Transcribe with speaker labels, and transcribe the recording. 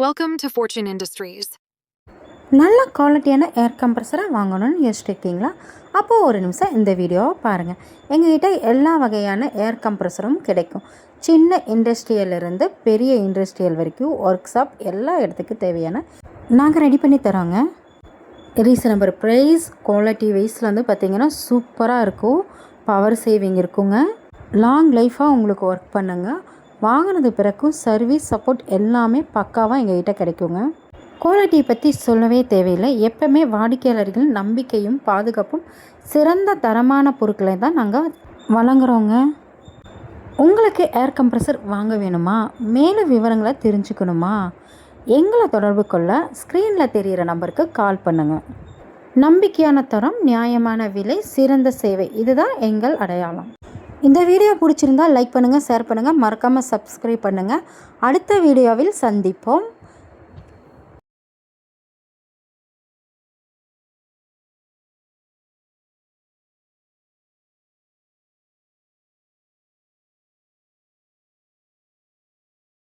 Speaker 1: Welcome to Fortune Industries.
Speaker 2: நல்ல குவாலிட்டியான ஏர் கம்ப்ரஸரை வாங்கணும்னு யோசிச்சிருக்கீங்களா? அப்போது ஒரு நிமிஷம் இந்த வீடியோவை பாருங்கள். எங்ககிட்ட எல்லா வகையான ஏர் கம்ப்ரஸரும் கிடைக்கும். சின்ன இண்டஸ்ட்ரியலிருந்து பெரிய இண்டஸ்ட்ரியல் வரைக்கும் ஒர்க் ஷாப் எல்லா இடத்துக்கு தேவையான நாங்கள் ரெடி பண்ணி தரோங்க. ரீசனபிள் ப்ரைஸ், குவாலிட்டி வைஸில் வந்து பார்த்திங்கன்னா சூப்பராக இருக்கும். பவர் சேவிங் இருக்குங்க. லாங் லைஃபாக உங்களுக்கு ஒர்க் பண்ணுங்க. வாங்கினது பிறகும் சர்வீஸ் சப்போர்ட் எல்லாமே பக்காவாக எங்ககிட்ட கிடைக்குங்க. குவாலிட்டியை பற்றி சொல்லவே தேவையில்லை. எப்பவுமே வாடிக்கையாளர்கள் நம்பிக்கையும் பாதுகாப்பும் சிறந்த தரமான பொருட்களை தான் நாங்கள் வழங்குறோங்க. உங்களுக்கு ஏர் கம்ப்ரஸர் வாங்க வேணுமா? மேலும் விவரங்களை தெரிஞ்சுக்கணுமா? எங்களை தொடர்பு கொள்ள ஸ்க்ரீனில் தெரிகிற நம்பருக்கு கால் பண்ணுங்கள். நம்பிக்கையான தரம், நியாயமான விலை, சிறந்த சேவை, இதுதான் எங்கள் அடையாளம். இந்த வீடியோ பிடிச்சிருந்தால் லைக் பண்ணுங்கள், ஷேர் பண்ணுங்கள், மறக்காமல் சப்ஸ்கிரைப் பண்ணுங்கள். அடுத்த வீடியோவில் சந்திப்போம்.